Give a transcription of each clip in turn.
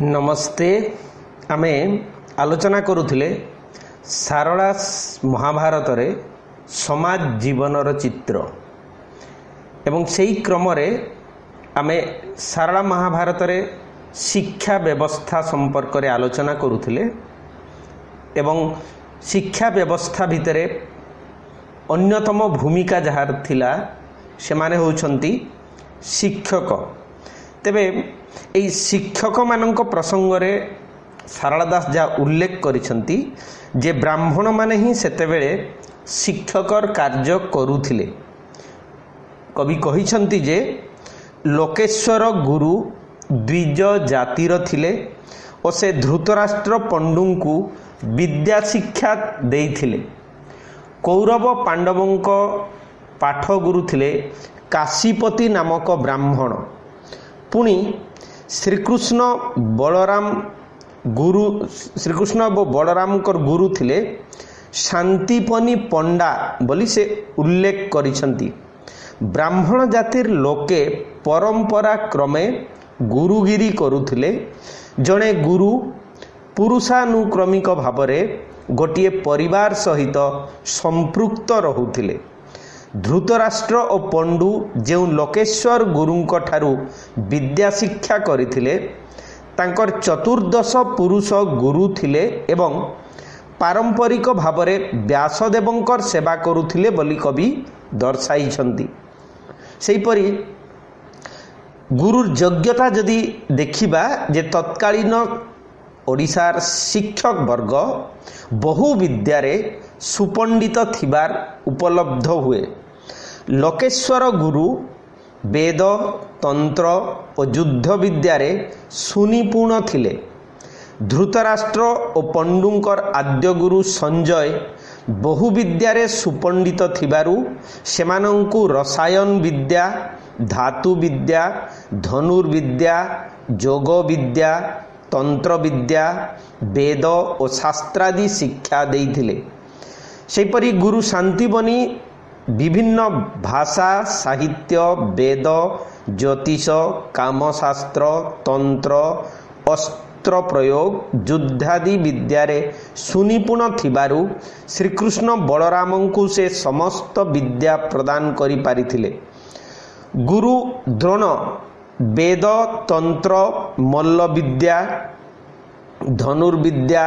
नमस्ते। आमे आलोचना करुथिले सारला महाभारत रे समाज जीवनर चित्र एवं सेही क्रम रे आमे सारला महाभारत रे शिक्षा व्यवस्था संपर्क रे आलोचना करुथिले एवं शिक्षा व्यवस्था भितरे अन्यतम भूमिका जहार थिला से माने होउछंती शिक्षक। तेबे एई शिक्षक मानक प्रसंग रे सारला दास जा उल्लेख करिसंती जे ब्राह्मण माने ही सेतेबेले शिक्षकर कार्य करुथिले। कवि कहिसंती जे लोकेश्वर गुरु द्विज जातिर थिले और से धृतराष्ट्र पंडुंकु विद्या शिक्षा देइथिले। कौरव पांडवंक पाठ गुरु थिले काशीपति नामक ब्राह्मण। पुणी श्रीकृष्ण बलराम गुरु श्रीकृष्ण व बलराम गुरु थिले शांतिपनी पंडा बोली से उल्लेख करिसंती। ब्राह्मण जातिर लोके परंपरा क्रमे गुरुगिरी करुथिले। जणे गुरु पुरुषानुक्रमिक भावरे गोटिए परिवार सहित संपृक्त रहुथिले। धृतराष्ट्र और पंडु जो लोकेश्वर गुरुंक ठारू विद्या शिक्षा करिथिले तांकर चतुर्दश पुरुष गुरु थिले एवं पारंपरिक भावरे व्यासदेवंकर सेवा करुथिले बोली कवि दर्शाइछंती। सेहीपरि गुरुर योग्यता जदि देखिबा जे तत्कालीन ओडिशार शिक्षक वर्ग बहु विद्यारे सुपंडित थिबार उपलब्ध हुए। लोकेश्वर गुरु वेद तंत्र और युद्ध विद्यारे सुनिपुण थिले। धृतराष्ट्र और पंडुंकर आद्य गुरु संजय बहु विद्यारे सुपंडित थिबारु सेमानंकु रसायन विद्या, धातु विद्या, धनुर्विद्या, जोग विद्या, तंत्र विद्या, वेद और शास्त्रादि शिक्षा देइथिले। सेहीपरि गुरु शांतिबनी विभिन्न भाषा, साहित्य, वेद, ज्योतिष, कामशास्त्र, तंत्र, अस्त्र प्रयोग, युद्धादि विद्यारे सुनिपुण थिबारु श्रीकृष्ण बलरामंकु से समस्त विद्या प्रदान करि पारिथिले। गुरु द्रोण वेद, तंत्र, मल्ल विद्या, धनुर्विद्या,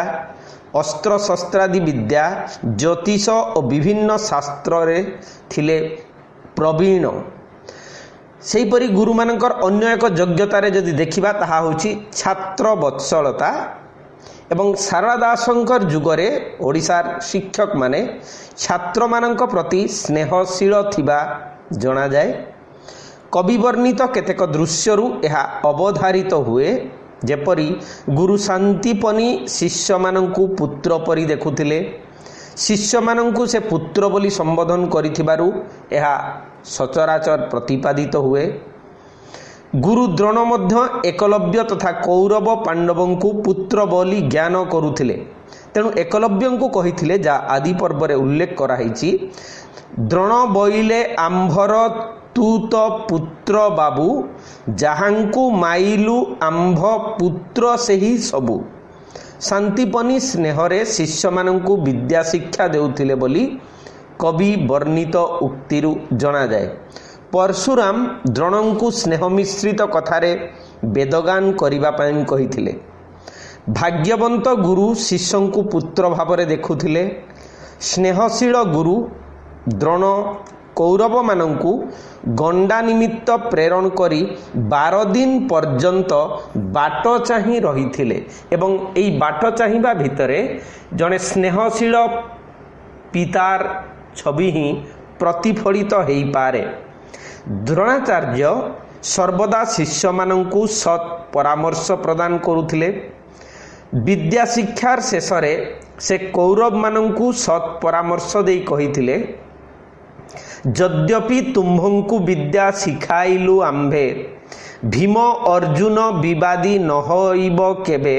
अस्त्र शस्त्रादि विद्या, ज्योतिष और विभिन्न शास्त्र रे थिले प्रवीण। सेहीपरि गुरु मानकर अन्य एक योग्यता रे जदि देखिबा ताहा होछि छात्र वत्सलता। एवं सारला दासंकर जुगरे ओडिशार शिक्षक माने छात्र मानक प्रति स्नेहशील थिबा जणा जाए। कवि वर्णित केतेक दृश्यरु यह अवधारित हुए। जेपरी गुरु शांतिपनी शिष्य मानंकु पुत्र परि देखुथिले। शिष्य मानंकु से पुत्र बोली संबोधन करिथिबारु यह सचराचर प्रतिपादित हुए। गुरु द्रोण मध्य एकलव्य तथा कौरव पांडवंकु पुत्र बोली ज्ञान करुथिले। तेणु एकलव्यंकु कहिथिले जा आदि पर्व रे उल्लेख कराइछि द्रोण बोइले आंभर तू तो पुत्र बाबू जहांकु माइलु आंभ पुत्र से ही सबु। शांतिपनी स्नेहरे शिष्य मानंकु विद्या शिक्षा देउथिले बोली कवि वर्णित उक्तिरु जणा जाए। परशुराम द्रोणंकु स्नेह मिश्रित कथारे वेदगान करिबा पई कहिथिले। भाग्यवंत गुरु शिष्यंकु पुत्र भावरे देखुथिले। स्नेहशील गुरु द्रोण कौरव मानंकु गंडा निमित्त प्रेरण करी 12 दिन पर्यंत बाट चाही रहिथिले। एवं एई बाट चाहिबा भितरे जने स्नेहशील पितार छवि ही प्रतिफलित हेई पारे। द्रोणाचार्य सर्वदा शिष्य मानंकु सत् परामर्श प्रदान करुथिले। विद्या शिक्षार शेषरे से कौरव मानंकु सत् परामर्श देई कहिथिले यद्यपि तुम्भंकु विद्या शिखाइलु आंभे भीम अर्जुन विवादी नहइब केबे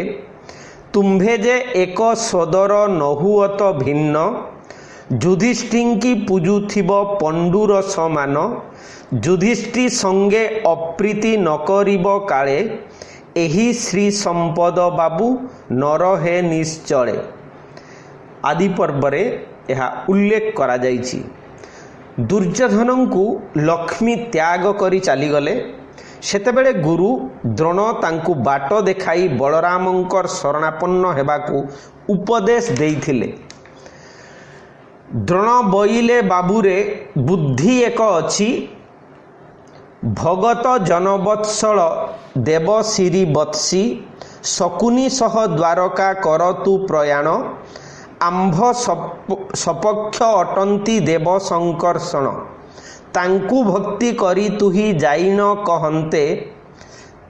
तुम्भे जे एक सदर नहुअत भिन्न युधिष्ठिंकी पूजुथिब पंडुर समान युधिष्ठि संगे अप्रीति न करिब काले ଏହି ଶ୍ରୀ ସମ୍ପଦ ବାବୁ ନର ହେ ନିଶ୍ଚଳେ ଆଦି ପର୍ବରେ ଏହା ଉଲ୍ଲେଖ କରାଯାଇଛି। ଦୁର୍ଯ୍ୟୋଧନଙ୍କୁ ଲକ୍ଷ୍ମୀ ତ୍ୟାଗ କରି ଚାଲିଗଲେ। ସେତେବେଳେ ଗୁରୁ ଦ୍ରୋଣ ତାଙ୍କୁ ବାଟ ଦେଖାଇ ବଳରାମଙ୍କର ଶରଣାପନ୍ନ ହେବାକୁ ଉପଦେଶ ଦେଇଥିଲେ। ଦ୍ରୋଣ ବୋଇଲେ ବାବୁରେ ବୁଦ୍ଧି ଏକ ଅଛି, ଭଗତ ଜନବତ୍ସଳ ଦେବ ଶିରି ବତ୍ସୀ, ଶକୁନି ସହ ଦ୍ୱାରକା କରତୁ ପ୍ରୟାଣ, ଆମ୍ଭ ସପକ୍ଷ ଅଟନ୍ତି ଦେବ ସଂକର୍ଷଣ, ତାଙ୍କୁ ଭକ୍ତି କରି ତୁହି ଯାଇନ କହନ୍ତେ,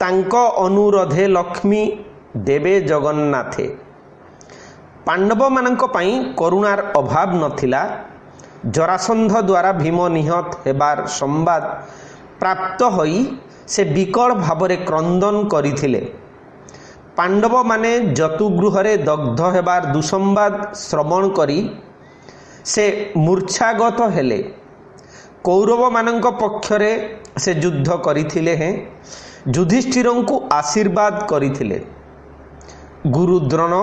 ତାଙ୍କ ଅନୁରୋଧେ ଲକ୍ଷ୍ମୀ ଦେବେ ଜଗନ୍ନାଥେ। ପାଣ୍ଡବମାନଙ୍କ ପାଇଁ କରୁଣାର ଅଭାବ ନଥିଲା। ଜରାସନ୍ଧ ଦ୍ୱାରା ଭୀମ ନିହତ ହେବାର ସମ୍ବାଦ ପ୍ରାପ୍ତ ହୋଇ ସେ ବିକଳ ଭାବରେ କ୍ରନ୍ଦନ କରିଥିଲେ। ପାଣ୍ଡବମାନେ ଯତୁଗୃହରେ ଦଗ୍ଧ ହେବାର ଦୁଃସମ୍ବାଦ ଶ୍ରବଣ କରି ସେ ମୂର୍ଚ୍ଛାଗତ ହେଲେ। କୌରବମାନଙ୍କ ପକ୍ଷରେ ସେ ଯୁଦ୍ଧ କରିଥିଲେ ହେଁ ଯୁଧିଷ୍ଠିରଙ୍କୁ ଆଶୀର୍ବାଦ କରିଥିଲେ। ଗୁରୁ ଦ୍ରୋଣ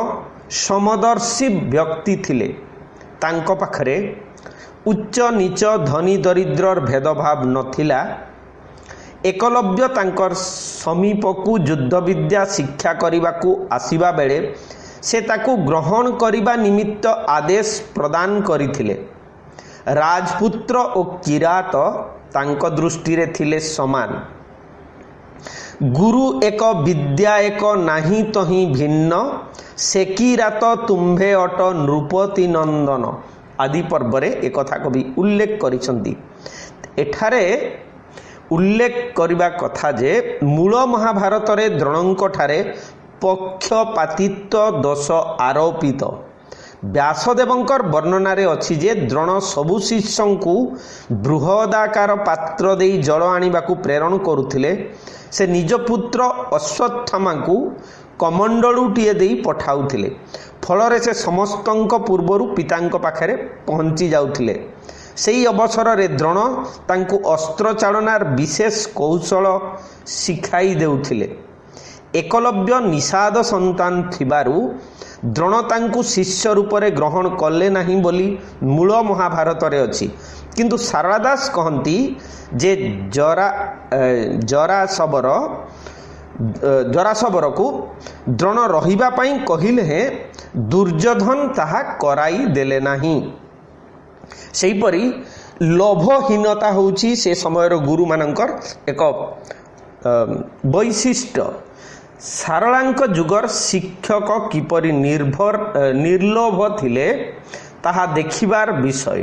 ସମଦର୍ଶୀ ବ୍ୟକ୍ତି ଥିଲେ। ତାଙ୍କ ପାଖରେ ଉଚ୍ଚ ନୀଚ ଧନୀ ଦରିଦ୍ରର ଭେଦଭାବ ନଥିଲା। ଏକଲବ୍ୟ ତାଙ୍କର ସମୀପକୁ ଯୁଦ୍ଧବିଦ୍ୟା ଶିକ୍ଷା କରିବାକୁ ଆସିବା ବେଳେ ସେ ତାକୁ ଗ୍ରହଣ କରିବା ନିମିତ୍ତ ଆଦେଶ ପ୍ରଦାନ କରିଥିଲେ। ରାଜପୁତ୍ର ଓ କିରାତ ତାଙ୍କ ଦୃଷ୍ଟିରେ ଥିଲେ ସମାନ। ଗୁରୁ ଏକ ବିଦ୍ୟା ଏକ ନାହିଁ ତହିଁ ଭିନ୍ନ, ସେ କିରାତ ତୁମ୍ଭେ ଅଟ ନୃପତି ନନ୍ଦନ ଆଦି ପର୍ବରେ ଏକଥା କବି ଉଲ୍ଲେଖ କରିଛନ୍ତି। ଏଠାରେ ଉଲ୍ଲେଖ କରିବା କଥା ଯେ ମୂଳ ମହାଭାରତରେ ଦ୍ରୋଣଙ୍କଠାରେ ପକ୍ଷପାତିତ୍ୱ ଦୋଷ ଆରୋପିତ। ବ୍ୟାସଦେବଙ୍କର ବର୍ଣ୍ଣନାରେ ଅଛି ଯେ ଦ୍ରୋଣ ସବୁ ଶିଷ୍ୟଙ୍କୁ ବୃହଦାକାର ପାତ୍ର ଦେଇ ଜଳ ଆଣିବାକୁ ପ୍ରେରଣ କରୁଥିଲେ। ସେ ନିଜ ପୁତ୍ର ଅଶ୍ୱତ୍ଥାମାଙ୍କୁ କମଣ୍ଡଳୁଟିଏ ଦେଇ ପଠାଉଥିଲେ। ଫଳରେ ସେ ସମସ୍ତଙ୍କ ପୂର୍ବରୁ ପିତାଙ୍କ ପାଖରେ ପହଞ୍ଚି ଯାଉଥିଲେ। ସେହି ଅବସରରେ ଦ୍ରୋଣ ତାଙ୍କୁ ଅସ୍ତ୍ରଚାଳନାର ବିଶେଷ କୌଶଳ ଶିଖାଇ ଦେଉଥିଲେ। ଏକଲବ୍ୟ ନିଷାଦ ସନ୍ତାନ ଥିବାରୁ ଦ୍ରୋଣ ତାଙ୍କୁ ଶିଷ୍ୟ ରୂପରେ ଗ୍ରହଣ କଲେ ନାହିଁ ବୋଲି ମୂଳ ମହାଭାରତରେ ଅଛି। କିନ୍ତୁ ସାରଳା ଦାସ କହନ୍ତି ଯେ ଜରାସବରକୁ ଦ୍ରୋଣ ରହିବା ପାଇଁ କହିଲେ ହେଁ ଦୁର୍ଯ୍ୟୋଧନ ତାହା କରାଇ ଦେଲେ ନାହିଁ। ସେହିପରି ଲୋଭହୀନତା ହେଉଛି ସେ ସମୟର ଗୁରୁମାନଙ୍କର ଏକ ବୈଶିଷ୍ଟ୍ୟ। ସାରଳାଙ୍କ ଯୁଗର ଶିକ୍ଷକ କିପରି ନିର୍ଲୋଭ ଥିଲେ ତାହା ଦେଖିବାର ବିଷୟ।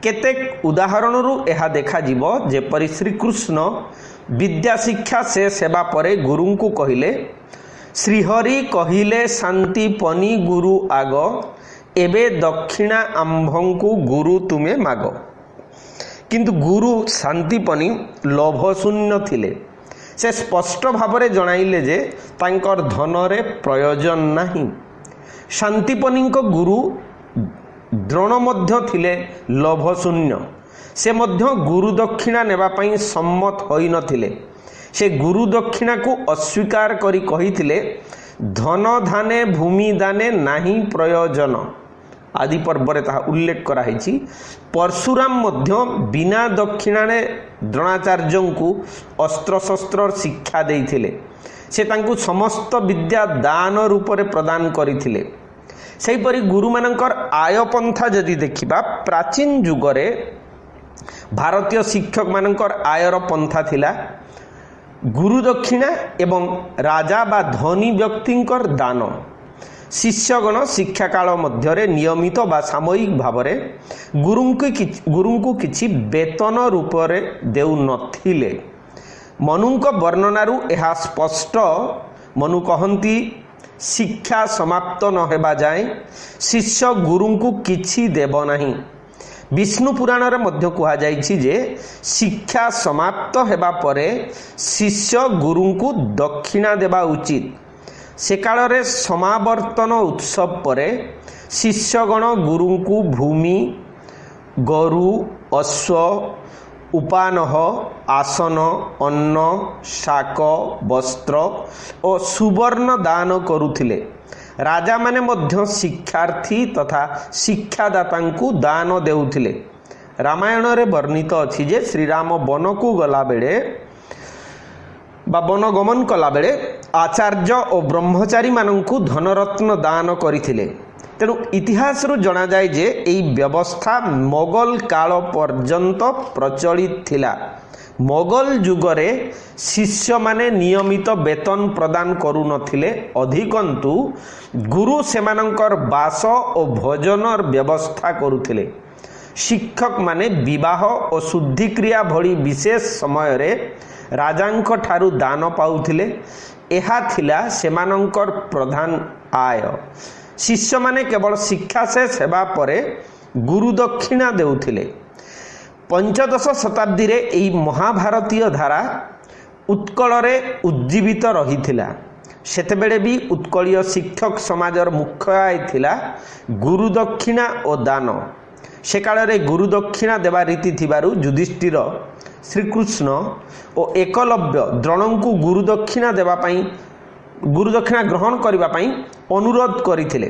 କେତେକ ଉଦାହରଣରୁ ଏହା ଦେଖାଯିବ। ଯେପରି ଶ୍ରୀକୃଷ୍ଣ ବିଦ୍ୟା ଶିକ୍ଷା ଶେଷ ହେବା ପରେ ଗୁରୁଙ୍କୁ କହିଲେ, ଶ୍ରୀହରି କହିଲେ ଶାନ୍ତି ପନି ଗୁରୁ ଆଗ, ଏବେ ଦକ୍ଷିଣା ଆମ୍ଭଙ୍କୁ ଗୁରୁ ତୁମେ ମାଗ। କିନ୍ତୁ ଗୁରୁ ଶାନ୍ତିପନି ଲୋଭଶୂନ୍ୟ ଥିଲେ। ସେ ସ୍ପଷ୍ଟ ଭାବରେ ଜଣାଇଲେ ଯେ ତାଙ୍କର ଧନରେ ପ୍ରୟୋଜନ ନାହିଁ। ଶାନ୍ତିପନିଙ୍କ ଗୁରୁ ଦ୍ରୋଣ ମଧ୍ୟ ଥିଲେ ଲୋଭଶୂନ୍ୟ। ସେ ମଧ୍ୟ ଗୁରୁ ଦକ୍ଷିଣା ନେବା ପାଇଁ ସମ୍ମତ ହୋଇନଥିଲେ। ସେ ଗୁରୁ ଦକ୍ଷିଣାକୁ ଅସ୍ୱୀକାର କରି କହିଥିଲେ, ଧନ ଧାନେ ଭୂମି ଦାନେ ନାହିଁ ପ୍ରୟୋଜନ ଆଦି ପର୍ବରେ ତାହା ଉଲ୍ଲେଖ କରାଯାଇଛି। ପରଶୁରାମ ମଧ୍ୟ ବିନା ଦକ୍ଷିଣାରେ ଦ୍ରୋଣାଚାର୍ଯ୍ୟଙ୍କୁ ଅସ୍ତ୍ରଶସ୍ତ୍ର ଶିକ୍ଷା ଦେଇଥିଲେ। ସେ ତାଙ୍କୁ ସମସ୍ତ ବିଦ୍ୟା ଦାନ ରୂପରେ ପ୍ରଦାନ କରିଥିଲେ। ସେହିପରି ଗୁରୁମାନଙ୍କର ଆୟପନ୍ଥା ଯଦି ଦେଖିବା, ପ୍ରାଚୀନ ଯୁଗରେ ଭାରତୀୟ ଶିକ୍ଷକମାନଙ୍କର ଆୟର ପନ୍ଥା ଥିଲା ଗୁରୁ ଦକ୍ଷିଣା ଏବଂ ରାଜା ବା ଧନୀ ବ୍ୟକ୍ତିଙ୍କର ଦାନ। ଶିଷ୍ୟଗଣ ଶିକ୍ଷାକାଳ ମଧ୍ୟରେ ନିୟମିତ ବା ସାମୟିକ ଭାବରେ ଗୁରୁଙ୍କୁ କିଛି ବେତନ ରୂପରେ ଦେଉନଥିଲେ। ମନୁଙ୍କ ବର୍ଣ୍ଣନାରୁ ଏହା ସ୍ପଷ୍ଟ। ମନୁ କହନ୍ତି, ଶିକ୍ଷା ସମାପ୍ତ ନ ହେବା ଯାଏଁ ଶିଷ୍ୟ ଗୁରୁଙ୍କୁ କିଛି ଦେବ ନାହିଁ। ବିଷ୍ଣୁ ପୁରାଣରେ ମଧ୍ୟ କୁହାଯାଇଛି ଯେ ଶିକ୍ଷା ସମାପ୍ତ ହେବା ପରେ ଶିଷ୍ୟ ଗୁରୁଙ୍କୁ ଦକ୍ଷିଣା ଦେବା ଉଚିତ। ସେ କାଳରେ ସମାବର୍ତ୍ତନ ଉତ୍ସବ ପରେ ଶିଷ୍ୟଗଣ ଗୁରୁଙ୍କୁ ଭୂମି, ଗୋରୁ, ଅଶ୍ୱ उपानह आसन अन्न शाक वस्त्र और सुवर्ण दान करुथिले। राजा माने मध्य शिक्षार्थी तथा शिक्षादाता को दान देउथिले। रामायण रे वर्णित अछि जे श्रीराम वन को गला बेले बा वन गमन कला बेले आचार्य और ब्रह्मचारी मानंकु धनरत्न दान करिथिले। तेणु इतिहास रु जना जाय जे एई व्यवस्था मोगल काल पर्यंत प्रचलित थिला। मोगल जुगरे शिष्य माने नियमित वेतन प्रदान करू नथिले, अधिकंतु गुरु सेमानंकर बास और भोजनर व्यवस्था करुथिले। शिक्षक माने विवाह और शुद्धिक्रिया भली विशेष समय रे राजांक ठारू दान पाउथिले। एहा थिला सेमानंकर प्रधान आय। शिष्य माने केवल शिक्षा से सेवा परे गुरु दक्षिणा देउथिले। पंचदश शताब्दी रे एई महाभारतीय धारा उत्कल रे उज्जीवित रहिथिला। सेतेबेले भी उत्कलीय शिक्षक समाजर मुख्य आय थिला गुरु दक्षिणा और दान। से काल रे गुरु दक्षिणा देवा रीति थिबारु युधिष्ठिर श्रीकृष्ण और एकलव्य द्रोणंकु गुरु दक्षिणा देवा पई गुरु दक्षिणा ग्रहण करिबा पई अनुरोध करिथिले।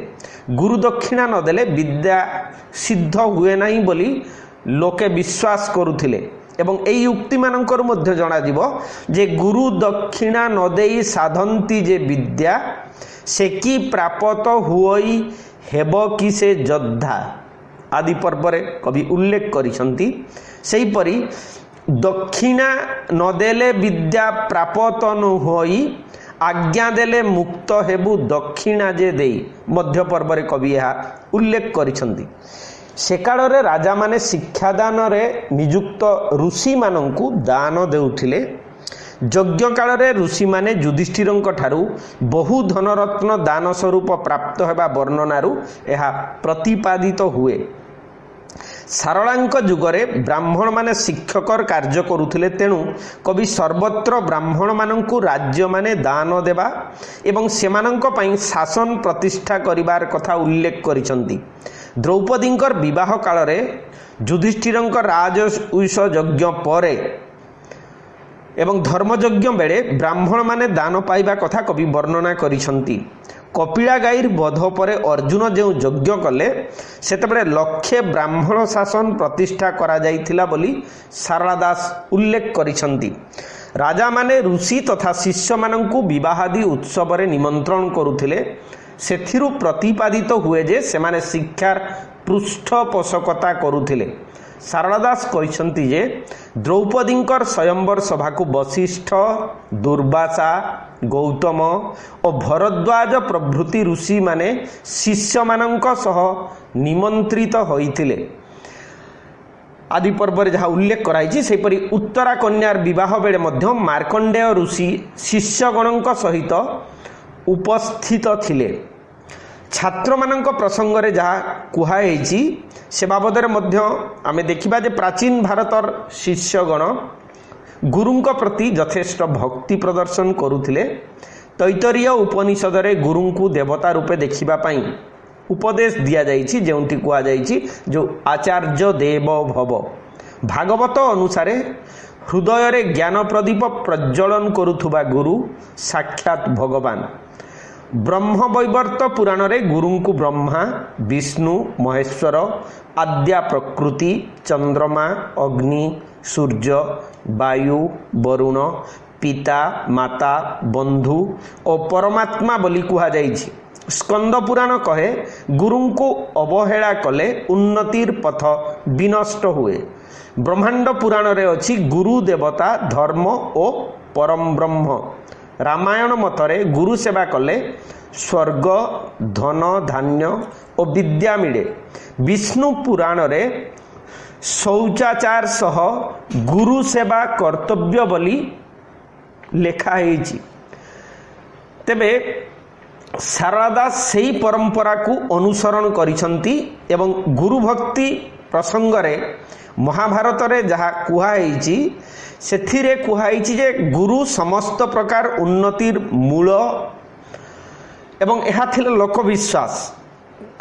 गुरु दक्षिणा न देले विद्या सिद्ध हुए नाही बोली लोके विश्वास करुथिले। एवं एई युक्ति मानकर मध्य जणा जीवो जे गुरु दक्षिणा न देई साधंती जे विद्या से की प्राप्त हुई हेब कि से योद्धा आदि पर्व रे कवि उल्लेख करिसंती। सेही परी दक्षिणा न देले विद्या प्राप्त न होई आज्ञा देले मुक्त हेबु दक्षिणा जे देई मध्य पर्व रे कवि यह उल्लेख करिसंती। से काल रे राजा माने शिक्षादान रे नियुक्त ऋषि मानंकु दान देउथिले। यज्ञ काल रे ऋषि माने युधिष्ठिरंक ठारू बहु धनरत्न दान स्वरूप प्राप्त हेबा वर्णनारू यह प्रतिपादित हुए। सारଳାଙ୍କ ଯୁଗରେ ବ୍ରାହ୍ମଣ ମାନେ ଶିକ୍ଷକର କାର୍ଯ୍ୟ କରୁଥିଲେ। ତେଣୁ କବି ସର୍ବତ୍ର ବ୍ରାହ୍ମଣ ମାନଙ୍କୁ ରାଜ୍ୟ ମାନେ ଦାନ ଦେବା ଏବଂ ସେମାନଙ୍କ ପାଇଁ ଶାସନ ପ୍ରତିଷ୍ଠା କରିବାର କଥା ଉଲ୍ଲେଖ କରିଛନ୍ତି। ଦ୍ରୌପଦୀଙ୍କର ବିବାହ କାଳରେ ଯୁଧିଷ୍ଠିରଙ୍କ ରାଜଉଷ ଯଜ୍ଞ ପରେ ଏବଂ ଧର୍ମଯଜ୍ଞ ବେଳେ ବ୍ରାହ୍ମଣ ମାନେ ଦାନ ପାଇବା କଥା କବି ବର୍ଣ୍ଣନା କରିଛନ୍ତି। कपिला गाईर बध पर अर्जुन जो यज्ञ कले सेतबेले लक्षे ब्राह्मण शासन प्रतिष्ठा करा जाइथिला बोली सारला दास उल्लेख करिसंती। राजा माने ऋषि तथा शिष्य मानंकु विवाहादि उत्सव रे निमंत्रण करुथिले। सेथिरु प्रतिपादित हुए जे सेमाने शिक्षार पृष्ठपोषकता करुथिले। सारला दास कहिसंती जे द्रौपदींकर स्वयंवर सभा को वशिष्ठ दुर्वासा गौतम और भरद्वाज प्रभृति ऋषि माने शिष्य मानंक सह निमंत्रित होइथिले आदि पर्व जहाँ उल्लेख कराई। सेपरि उत्तरा कन्यार विवाह बेले मध्य मार्कंडेय ऋषि शिष्यगणों सहित उपस्थित थिले। छात्र मानक प्रसंग रे जहाँ कुहाई से बाबद आमे देखिबा जे प्राचीन भारतर शिष्यगण गुरुंक प्रति यथेष्ट भक्ति प्रदर्शन करुथिले। तैतरीय उपनिषद रे गुरुंकु देवता रूपे देखिबा पई उपदेश दिया जाइछि, जेउंटी कुआ जाइछि जो आचार्य देव भव। भागवत अनुसारे हृदय रे ज्ञान प्रदीप प्रज्वलन करुथुबा गुरु साक्षात भगवान। ब्रह्म वैवर्त पुराण रे गुरुंकु ब्रह्मा विष्णु महेश्वर आद्या प्रकृति चंद्रमा अग्नि सूर्य वायु वरुण पिता माता बंधु और परमात्मा बोली कुहा जाइछि। स्कंद पुराण कहे गुरुंकु अवहेला कले उन्नतिर पथ विनष्ट हुए। ब्रह्मांड पुराण रे अछि गुरु देवता धर्म और परम ब्रह्म। रामायण मतरे गुरु सेवा कले स्वर्ग धन धान्य और विद्या मिले। विष्णु पुराण रे शौचाचार सह गुरु सेवा कर्तव्य बोली लेखा है। तेबे सारला दास सेही परंपरा को अनुसरण करिसंती एवं गुरु भक्ति प्रसंग रे महाभारत रे जहाँ कुहाई सेथिरे कुहाई जे गुरु समस्त प्रकार उन्नतिर मूल एवं यह लोक विश्वास।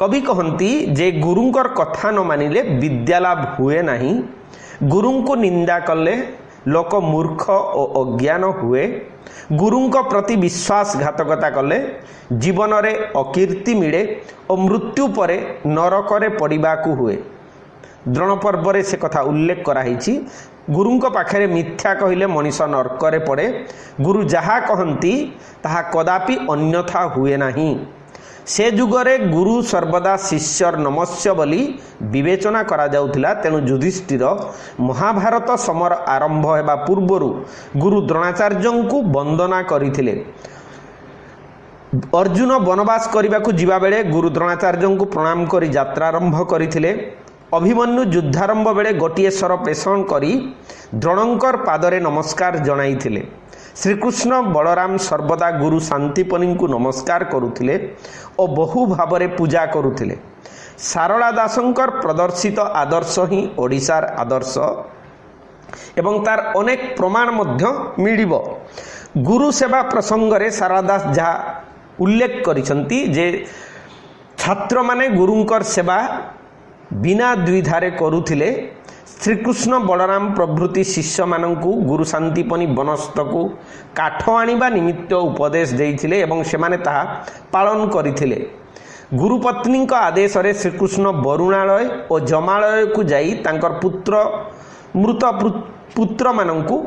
कवि कहती जे गुरुंकर कथा न मानिले विद्यालाभ हुए नहीं। गुरुंको निंदा कले लोक मूर्ख और अज्ञान हुए। गुरुंको प्रति विश्वासघातकता कले जीवन रे अकीर्ति मिले और मृत्यु परे नरकरे पड़िबाकू हुए। द्रोण पर्व रे से कथा उल्लेख कराही। गुरुंको पाखरे मिथ्या कहिले मनीष नरकरे पड़े। गुरु जहा कहती ताहा कदापि अन्यथा हुए नहीं। से जुगरे गुरु सर्वदा शिष्यर नमस्य बोली विवेचना करा जाउथिला। तेणु युधिष्ठिर महाभारत समर आरंभ हेबा पूर्वरु गुरु द्रोणाचार्य को वंदना करिथिले। अर्जुन वनवास करने जिबा बेले गुरु द्रोणाचार्य को प्रणाम करी यात्रा आरंभ करथिले। अभिमन्यु युद्धारंभ बेले गोटिए सर पेषण करी द्रोणंकर पादरे नमस्कार जणाइथिले। श्रीकृष्ण बलराम सर्वदा गुरु शांतिपनी को नमस्कार करुथिले और बहु भावरे पूजा करुथिले। सारला दासंकर प्रदर्शित आदर्श ही ओडिशार आदर्श एवं तार अनेक प्रमाण मध्य मिलिब। गुरु सेवा प्रसंग रे सारला दास जहा उल्लेख करिसंती जे छात्र माने गुरुंकर सेवा बिना द्विधारे करुथिले। श्रीकृष्ण बलराम प्रभृति शिष्य मानंकु गुरु शांतिपनी वनस्थ को काठ आनिबा निमित्त उपदेश देइथिले एवं सेमाने ताहा पालन करिथिले। गुरुपत्नी आदेश रे श्रीकृष्ण वरुणालय और जमालय को जाई तांकर मृत पुत्र मानंकु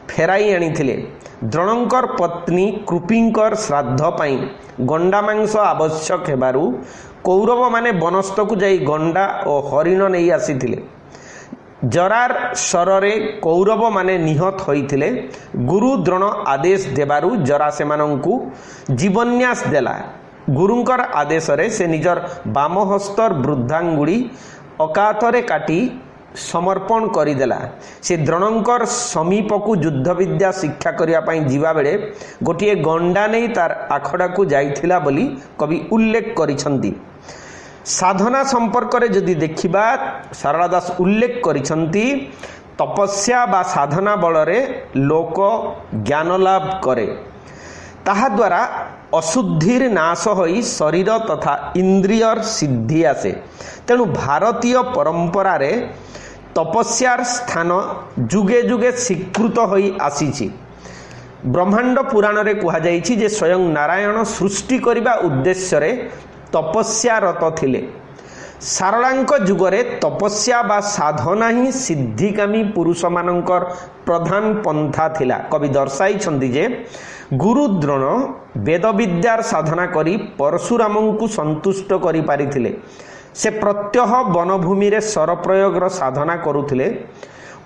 फेराई आनिथिले। द्रोणंकर पत्नी कृपिंकर श्राद्ध पाई गंडा मांस आवश्यक हेबारु कौरव माने वनस्थ को जाई गंडा और हरिण नहीं आसीथिले। जरार शररे कौरव माने निहत होइथिले। गुरु द्रोण आदेश देबारु जरा सेमानंकु जीवन्यास देला। गुरुंकर आदेश रे से निजर बाम हस्तर वृद्धांगुड़ी अकातरे काटी समर्पण करिदेला। से द्रोणंकर समीप को युद्ध विद्या शिक्षा करिया पई जीवा बेले गोटिए गंडा नहीं तार आखड़ा को जाइथिला बोली कवि उल्लेख करिसंती। साधना संपर्क रे जदि देखिबा सारला दास उल्लेख करिसंती तपस्या बा साधना बलरे लोक ज्ञान लाभ करे। ताहा द्वारा अशुद्धिर नाश होई शरीर तथा इंद्रियर सिद्धि आसे। तेणु भारतीय परंपरा रे तपस्यार स्थान जुगे जुगे स्वीकृत होई आसीछि। ब्रह्मांड पुराण रे कहा जाइछि जे स्वयं नारायण सृष्टि करिबा उद्देश्य रे तपस्या रत थिले। सारलांक जुगरे तपस्या बा साधना ही सिद्धिकामी पुरुष मानकर प्रधान पंथा थिला। कवि दर्शाई जे गुरु द्रोण वेद विद्यार साधना करी परशुराम को संतुष्ट करि पारिथिले। से प्रत्यह वनभूमि रे सर प्रयोगर साधना करुथिले।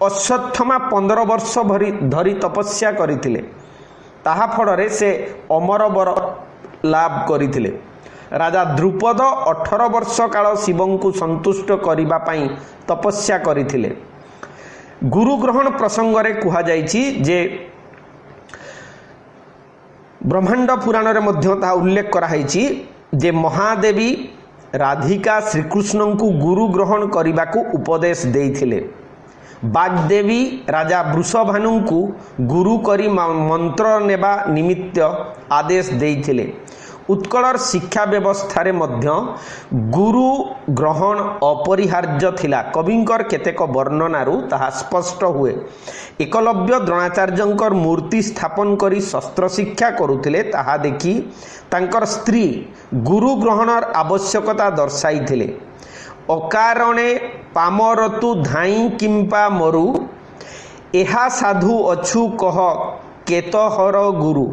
अश्वत्थमा 15 वर्ष धरी तपस्या करिथिले। ताहा फଳରେ से अमर बर लाभ करिथिले। राजा द्रुपद 18 वर्ष काल शिवं को संतुष्ट करिबा पई तपस्या करिथिले। गुरु ग्रहण प्रसंग रे कहा जाइछि जे ब्रह्मांड पुराण रे मध्य ता उल्लेख कराइछि जे महादेवी राधिका श्रीकृष्ण को गुरु ग्रहण करने को उपदेश देइथिले। बागदेवी राजा वृषभानु को गुरु करी मंत्र नेबा निमित्त आदेश देइथिले। उत्कलर शिक्षा व्यवस्था रे मध्य गुरु ग्रहण अपरिहार्य थिला। कविंकर केतेक वर्णनारू ताहा स्पष्ट हुए। एकलव्य द्रोणाचार्यंकर मूर्ति स्थापन करी शस्त्र शिक्षा करुथिले। ताहा देखि तांकर स्त्री गुरु ग्रहणर आवश्यकता दर्शाइथिले। अकारणे पामरतु धाई किंपा मरु एहा साधु अछु कह केतहर गुरु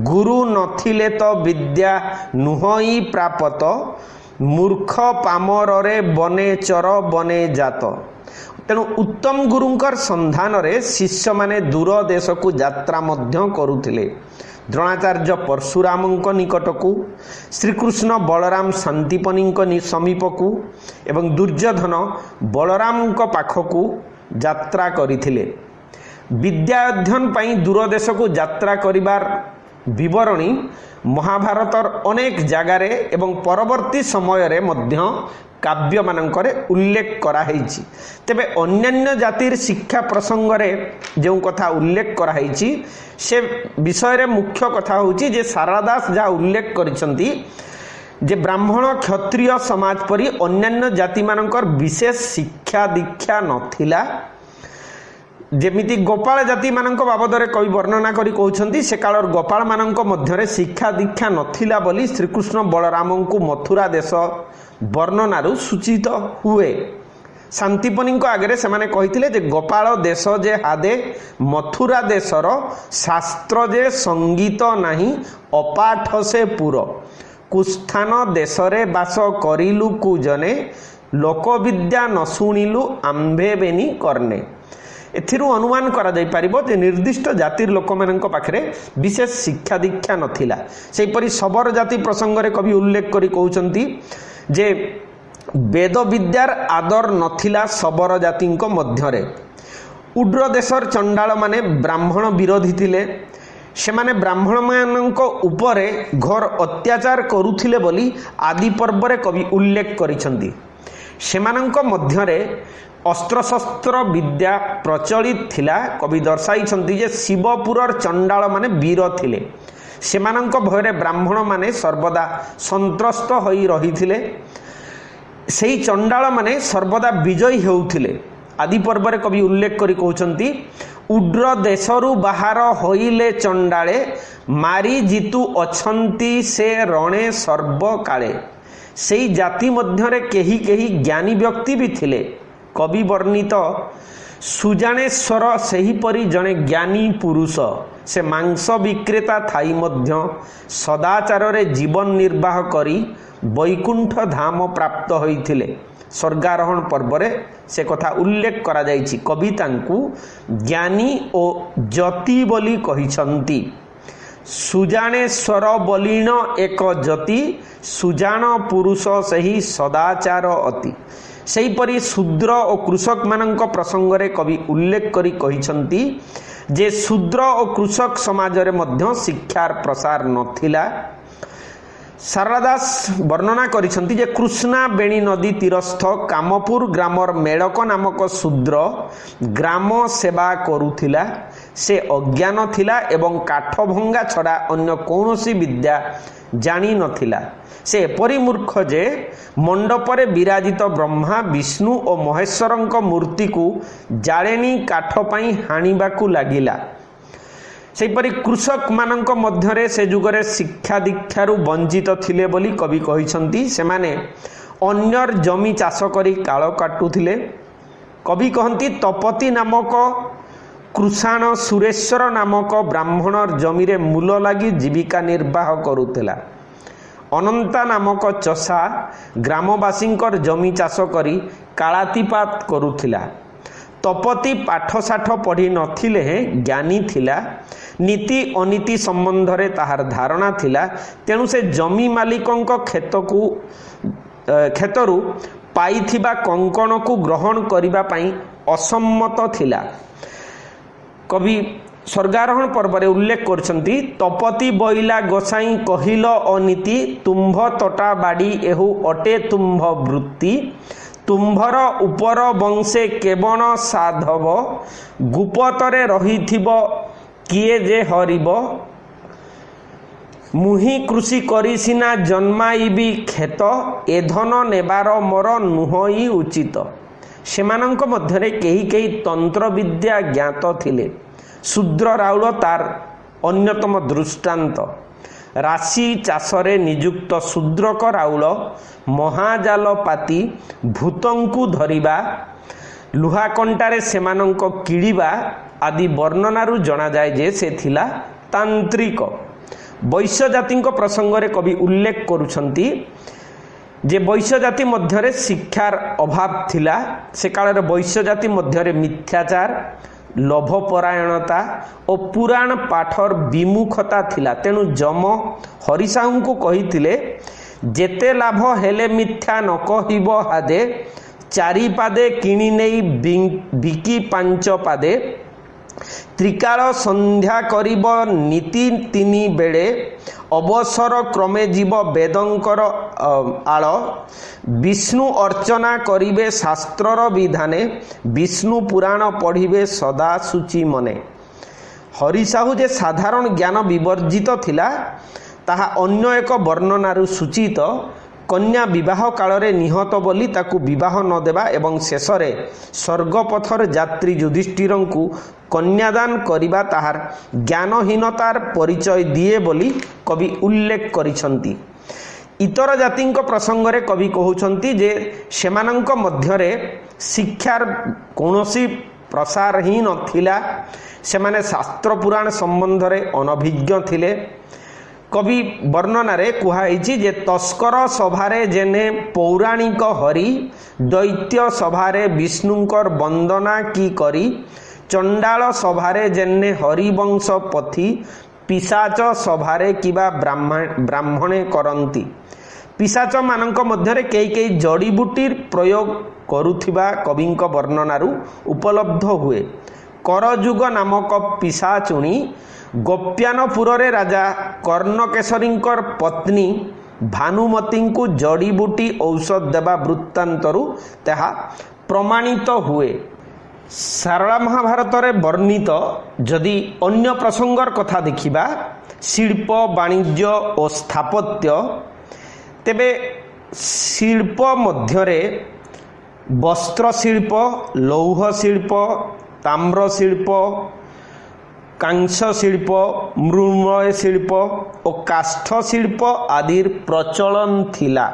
गुरु नथिले तो विद्या नुहई प्रापत मूर्ख पामरे बने चर बने जात। तेणु उत्तम गुरुंकर संधान रे शिष्य माने दूर देश को यात्रा मध्य करुथिले। द्रोणाचार्य परशुराम निकट को, श्रीकृष्ण बलराम शांतिपनी समीप को एवं दुर्योधन बलराम पाखकू यात्रा करिथिले। विद्या अध्ययन पाई दूर देश को यात्रा करिबार विवरणी महाभारतर अनेक जगार एवं परवर्ती समय रे मध्य काव्य मानकरे उल्लेख कराइछि। तेबे अन्यान्य जातिर शिक्षा प्रसंग रे जो कथा उल्लेख कराइछि से विषय रे मुख्य कथा होछि जे सारला दास जहाँ उल्लेख करिसंती जे ब्राह्मण क्षत्रिय समाज परि अन्यान्य जाति मानकर विशेष शिक्षा दीक्षा नथिला। जेमिति गोपाल जाति मानक बाबदरे कवि वर्णना करी कहउछंती से कालर गोपाल मानक मध्यरे शिक्षा दीक्षा नथिला बोली श्रीकृष्ण बलराम को मथुरा देश वर्णनारू सूचित हुए। शांतिपनी आगे से माने कहिथिले जे गोपाल देश जे हादे मथुरा देशर शास्त्र जे संगीत नाही अपाठ से पुर कुस्थान देशरे बास करिलु कु जने लोकविद्या न शुणिलु आंबे बेनी करने। एथिरु अनुमान करा जाई परिबो जे निर्दिष्ट जातिर लोक माननक पाखरे विशेष शिक्षा दीक्षा नथिला। सेपरि शबर जाति प्रसंग रे कवि उल्लेख करी कहउचंती जे वेद विद्यार आदर नथिला शबर जातिंक मध्यरे। उड्र देशर चंडाल माने ब्राह्मण विरोधी थिले। सेमाने ब्राह्मण माननक उपरे घोर अत्याचार करुथिले बोली आदि पर्व रे कवि उल्लेख करिसंती। सेमानंक मध्यरे अस्त्र शस्त्र विद्या प्रचलित थिला। कवि दर्शाइछंती जे शिवपुरर चंडाल माने वीर थिले। सेमानंक भयरे ब्राह्मण माने सर्वदा संत्रस्त होई रहिथिले। सेही चंडाल माने सर्वदा विजयी हेउथिले। आदि पर्व रे कवि उल्लेख करी कहउछंती उड्र देशरु बाहर होइले चंडाले मारी जितु अछंती से रणे सर्वकाले। सेही जाति मध्यरे केही केही ज्ञानी व्यक्ति भी थिले। कवि वर्णित सुजानेश्वर सेहीपरि जने ज्ञानी पुरुष से मांस विक्रेता थाई मध्य सदाचार रे जीवन निर्वाह करी वैकुंठ धाम प्राप्त होइथिले। स्वर्गारोहण पर्व रे से कथा उल्लेख करा जाइछि। कवि तांकु ज्ञानी ओ जति बोली कहिसंती। सुजानेश्वर बलिण एक जति सुजान पुरुष सही सदाचार अति। सेहीपरि शूद्र और कृषक मानक प्रसंग रे कवि उल्लेख करी कहिसंती जे शूद्र और कृषक समाज रे मध्य शिक्षार प्रसार नथिला। शारदा दास वर्णना करिसंती जे कृष्णा बेणी नदी तीरस्थ कामपुर ग्रामर मेड़क नामक शूद्र ग्राम सेवा करुथिला। से अज्ञान थिला एवं काठ भंगा छड़ा अन्य कौनसी विद्या जानी नथिला। से एपरि मूर्ख जे मंडपरे विराजित ब्रह्मा विष्णु और महेश्वरंक मूर्ति को जाळेनी काठ पई हाणिबाकू लागिला। सेपरि कृषक मानक मध्यरे से जुगरे शिक्षा दीक्षारु वंचित थिले बोली कवि कहिसंती। सेमाने अन्यर जमी चाष करी काळ काटुथिले। कवि कहंती तपति नामक कृषाण सुरेश्वर नामक ब्राह्मणर जमीरे मूल लगी जीविका निर्वाह करुथिला। अनंता नामक चषा ग्रामवासींकर जमी चाष करी कालातिपात करुथिला। तपति पाठ साठ पढ़ी नथिले ज्ञानी थिला। नीति अनीति संबंध रे ताहार धारणा थिला। तेणु से जमी मालिकंक खेतरु पाइथिबा कंकण को ग्रहण करिबा पई असम्मत थिला। कवि स्वर्गारोहण पर्व रे उल्लेख करछंती तपति बइला गोसाई कहिल अनीति तुम्भ तटा बाड़ी एहु अटे तुम्भ वृत्ति तुम्भर उपर वंशे केवण साधव गुपतरे रहिथिब किए जे हरिब मुहि कृषि करी सिना जन्माइबी खेत एधन नेबार मोर नुहई उचित। सेमानंक मध्यरे केही केही तंत्र विद्या ज्ञात थिले। शूद्र राउल तार अन्यतम दृष्टांत। राशि चाषरे नियुक्त शूद्रक राउल महाजाल पाती भूतंकु धरिबा लुहा कंटारे सेमानंक किड़िबा आदि वर्णनारू जना जाए जे से थिला तांत्रिक। वैश्य जातिंक प्रसंग रे कवि उल्लेख करुछंती जे वैश्य जाति मध्यरे शिक्षार अभाव थिला। से काल वैश्य जाति मध्यरे मिथ्याचार लोभपरायणता और पुराण पाठर विमुखता थिला। तेणु जम हरिसाहू को कहिथिले जेते लाभ हेले मिथ्या न कहिब हादे चारि पादे किणी नेई बिकी पांच पादे त्रिकाल संध्या करिब नीति तिनी बेड़े अवसर क्रमे जीव वेदंकर आल विष्णु अर्चना करिबे शास्त्रर विधाने विष्णु पुराण पढ़िबे सदा सूची मने। हरिसाहू जे साधारण ज्ञान विवर्जित थिला ताहा अन्य एक वर्णनारू सूचित कन्या विवाह काल निहत बोली ताकू विवाह न देवा एवं शेषरे स्वर्गपथर यात्री युधिष्ठिर को कन्यादान करिबा ताहार ज्ञानहीनतार परिचय दिए बोली कवि उल्लेख करिसंती। इतर जाति प्रसंग में कवि कहउछंती जे सेमानंक मध्यरे शिक्षार कौनसी प्रसार ही नथिला, सेमाने शास्त्र पुराण संबंध रे अनभिज्ञ थिले। कवि वर्णनारे कुहाइछि जे तस्कर सभारे जेने पौराणिक हरि, दैत्य सभारे विष्णुंकर वंदना की करी, चंडाल सभारे जेने हरिवंश पथी, पिशाच सभारे किबा ब्राह्मणे करंती। पिशाच मानक मध्यरे कई जड़ीबूटी प्रयोग करुथिबा कविंक वर्णनारू उपलब्ध हुए। करजुग नामक पिशाचुणी गोप्यानपुर रे राजा कर्णकेशरींकर पत्नी भानुमती को जड़ीबूटी औषध देवा वृत्तांतरू ताहा प्रमाणित हुए। सारला महाभारत रे वर्णित जदि अन्य प्रसंगर कथा देखिबा शिल्प वाणिज्य और स्थापत्य, तेबे शिल्प मध्यरे वस्त्र शिल्प, लौह शिल्प, ताम्र शिल्प, कांस शिल्प, मृण्मय शिल्प और काष्ठ शिल्प आदि प्रचलन थिला।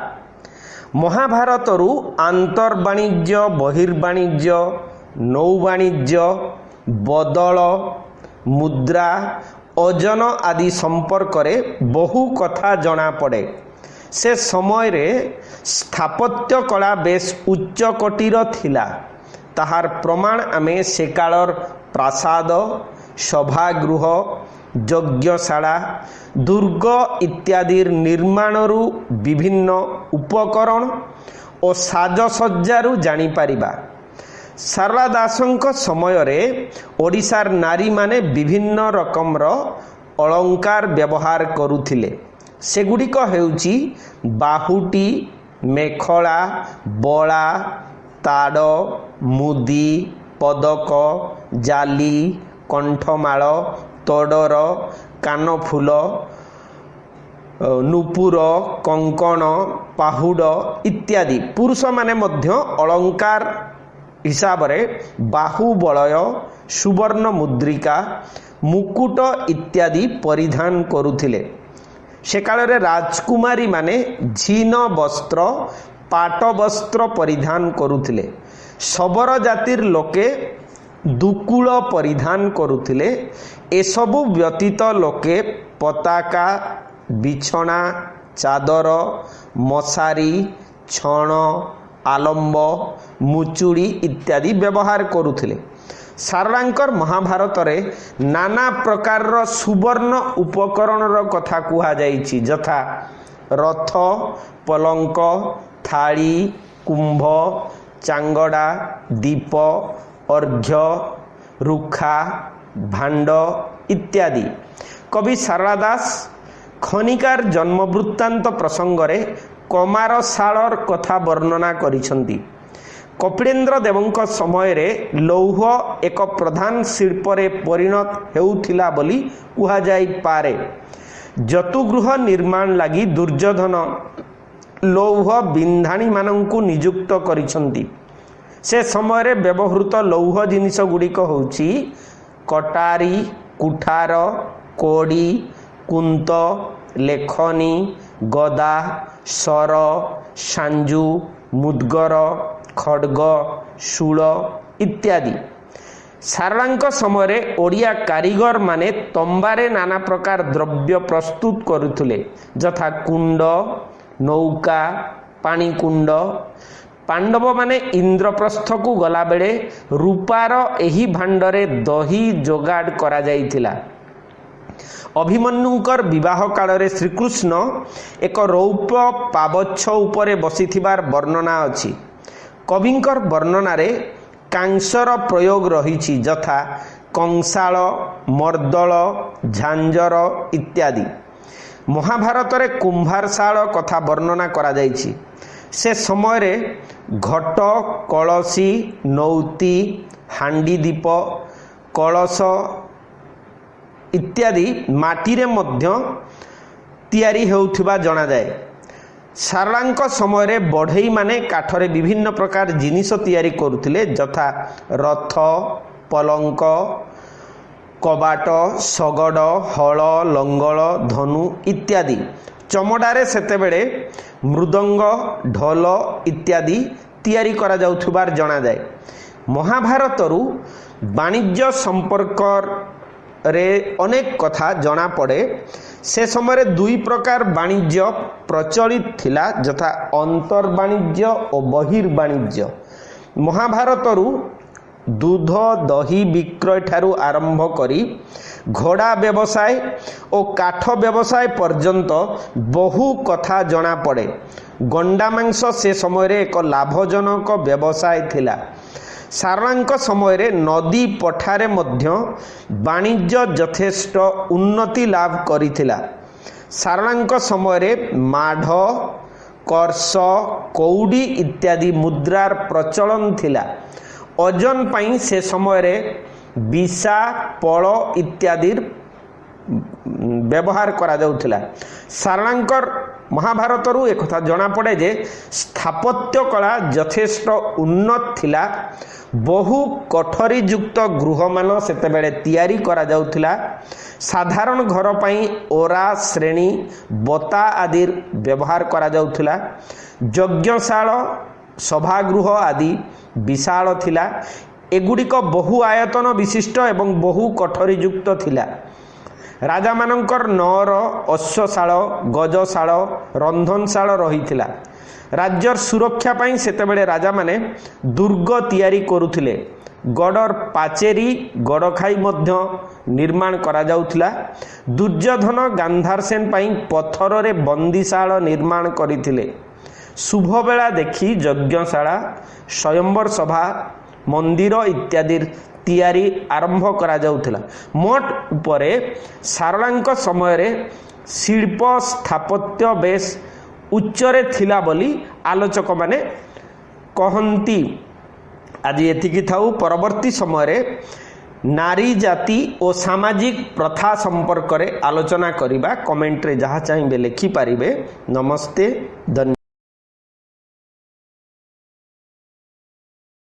महाभारतरू आंतर्वाणिज्य, बहिर्वाणिज्य, नौवाणिज्य, बदल, मुद्रा, ओजन आदि संपर्क रे बहु कथा जना पड़े। से समय रे स्थापत्य कला बेस उच्च कोटीर थिला। ताहार प्रमाण आमे से कालर प्रासाद, सभागृह, यज्ञशाला, दुर्ग इत्यादि निर्माणरू विभिन्न उपकरण और साजसज्जारू जानी पारिबा। सारला दासंक समय रे ओडिशार नारी माने विभिन्न रकमर अलंकार व्यवहार करुथिले। सेगुड़िक हेउची बाहुटी, मेखला, बला, ताड़, मुदी, पदक, जाली, कंठमाल, तोडर, कानफुल, नुपुर, कंकण, पाहुड इत्यादि। पुरुष माने मध्य अलंकार हिसाब रे बाहुबलय, सुवर्ण मुद्रिका, मुकुट इत्यादि परिधान करुथिले। से काल रे राजकुमारी माने झीन वस्त्र, पाट वस्त्र परिधान करुथिले। शबर जातिर लोके दुकुल परिधान करुथिले। एसबु व्यतीत लोके पताका, बिछना, चादर, मशारी, छण, आलंब, मुचुड़ी इत्यादि व्यवहार करुथिले। सारलांकर महाभारत रे नाना प्रकार सुवर्ण उपकरण कथा कुहा जाइछि, यथा रथ, पलंक, थाली, कुंभ, चांगड़ा, दीप, अर्घ्य, रुखा, भांड इत्यादि। कवि सारला दास खनिकार जन्म वृत्तांत प्रसंग रे कमारशालर कथा वर्णना करिसंती। कपिलेन्द्र देवंक समय रे लौह एक प्रधान शिल्प रे परिणत हेउथिला बोली कुहा जाई पारे। जतुगृह निर्माण लगी दुर्योधन लौह बिंधाणी मानंकु नियुक्त करिसंती। से समय रे व्यवहृत लौह जिनिस गुड़िक होउची कटारी, कुठार, कोड़ी, कुंत, लेखनी, गदा, सर, सांजू, मुद्गर, खड्ग, शूल इत्यादि। सारलांक समय रे ओडिया कारीगर माने तंबारे नाना प्रकार द्रव्य प्रस्तुत करुथुले, यथा कुंड, नौका, पानी कुंड। पांडव माने इंद्रप्रस्थ को गला बेले रूपार एही भांडरे दही जोगाड़ करा जाइथिला। अभिमन्युंकर विवाह काल रे श्रीकृष्ण एक रौप्य पाबच्छ उपरे बसिथिबार वर्णना अछि। कविंकर वर्णना रे कांसर प्रयोग रहिछि, यथा कंसाल, मर्दल, झांझर इत्यादि। महाभारत रे कुंभारशाल कथा वर्णना करा जाइछि। से समय रे घट, कलसी, नौती, हांडी दीप, कलश इत्यादि माटी रे मध्य तैयारी हेउथिबा जणा जाए। ସାରଳାଙ୍କ ସମୟରେ ବଢ଼େଇ ମାନେ କାଠରେ ବିଭିନ୍ନ ପ୍ରକାର ଜିନିଷ ତିଆରି କରୁଥିଲେ, ଯଥା ରଥ, ପଲଙ୍କ, କବାଟ, ଶଗଡ଼, ହଳ, ଲଙ୍ଗଳ, ଧନୁ ଇତ୍ୟାଦି। ଚମଡ଼ାରେ ସେତେବେଳେ ମୃଦଙ୍ଗ, ଢୋଲ ଇତ୍ୟାଦି ତିଆରି କରାଯାଉଥିବାର ଜଣାଯାଏ। ମହାଭାରତରୁ ବାଣିଜ୍ୟ ସମ୍ପର୍କରେ ଅନେକ କଥା ଜଣାପଡ଼େ। ସେ ସମୟରେ ଦୁଇ ପ୍ରକାର ବାଣିଜ୍ୟ ପ୍ରଚଳିତ ଥିଲା, ଯଥା ଅନ୍ତର୍ବାଣିଜ୍ୟ ଓ ବହିର୍ବାଣିଜ୍ୟ। ମହାଭାରତରୁ ଦୁଧ ଦହି ବିକ୍ରୟ ଠାରୁ ଆରମ୍ଭ କରି ଘୋଡ଼ା ବ୍ୟବସାୟ ଓ କାଠ ବ୍ୟବସାୟ ପର୍ଯ୍ୟନ୍ତ ବହୁ କଥା ଜଣାପଡ଼େ। ଗଣ୍ଡା ମାଂସ ସେ ସମୟରେ ଏକ ଲାଭଜନକ ବ୍ୟବସାୟ ଥିଲା। ସାରଳାଙ୍କ ସମୟରେ ନଦୀ ପଠାରେ ମଧ୍ୟ ବାଣିଜ୍ୟ ଯଥେଷ୍ଟ ଉନ୍ନତି ଲାଭ କରିଥିଲା। ସାରଳାଙ୍କ ସମୟରେ ମାଢ଼, କର୍ଷ, କଉଡ଼ି ଇତ୍ୟାଦି ମୁଦ୍ରାର ପ୍ରଚଳନ ଥିଲା। ଓଜନ ପାଇଁ ସେ ସମୟରେ ବିଶା, ପଳ ଇତ୍ୟାଦିର ବ୍ୟବହାର କରାଯାଉଥିଲା। ସାରଳାଙ୍କର ମହାଭାରତରୁ ଏକଥା ଜଣାପଡ଼େ ଯେ ସ୍ଥାପତ୍ୟ କଳା ଯଥେଷ୍ଟ ଉନ୍ନତ ଥିଲା। ବହୁ କୋଠରୀଯୁକ୍ତ ଗୃହମାନ ସେତେବେଳେ ତିଆରି କରାଯାଉଥିଲା। ସାଧାରଣ ଘର ପାଇଁ ଓରା, ଶ୍ରେଣୀ, ବତା ଆଦିର ବ୍ୟବହାର କରାଯାଉଥିଲା। ଯଜ୍ଞଶାଳ, ସଭାଗୃହ ଆଦି ବିଶାଳ ଥିଲା। ଏଗୁଡ଼ିକ ବହୁ ଆୟତନ ବିଶିଷ୍ଟ ଏବଂ ବହୁ କୋଠରୀଯୁକ୍ତ ଥିଲା। ରାଜାମାନଙ୍କର ନଅର, ଅଶ୍ୱଶାଳ, ଗଜଶାଳ, ରନ୍ଧନଶାଳ ରହିଥିଲା। ରାଜ୍ୟର ସୁରକ୍ଷା ପାଇଁ ସେତେବେଳେ ରାଜାମାନେ ଦୁର୍ଗ ତିଆରି କରୁଥିଲେ। ଗଡ଼ର ପାଚେରୀ, ଗଡ଼ଖାଇ ମଧ୍ୟ ନିର୍ମାଣ କରାଯାଉଥିଲା। ଦୁର୍ଯ୍ୟୋଧନ ଗାନ୍ଧାରସେନ ପାଇଁ ପଥରରେ ବନ୍ଦୀଶାଳ ନିର୍ମାଣ କରିଥିଲେ। ଶୁଭବେଳା ଦେଖି ଯଜ୍ଞଶାଳା, ସ୍ୱୟଂବର ସଭା, ମନ୍ଦିର ଇତ୍ୟାଦିର ତିଆରି ଆରମ୍ଭ କରାଯାଉଥିଲା। ମୋଟ ଉପରେ ସାରଳାଙ୍କ ସମୟରେ ଶିଳ୍ପ ସ୍ଥାପତ୍ୟ ବେଶ ଉଚ୍ଚରେ ଥିଲା ବୋଲି ଆଲୋଚକମାନେ କହନ୍ତି। ଆଜି ଏତିକି ଥାଉ। ପରବର୍ତ୍ତୀ ସମୟରେ ନାରୀ ଜାତି ଓ ସାମାଜିକ ପ୍ରଥା ସମ୍ପର୍କରେ ଆଲୋଚନା କରିବା। କମେଣ୍ଟରେ ଯାହା ଚାହିଁବେ ଲେଖିପାରିବେ। ନମସ୍ତେ, ଧନ୍ୟବାଦ।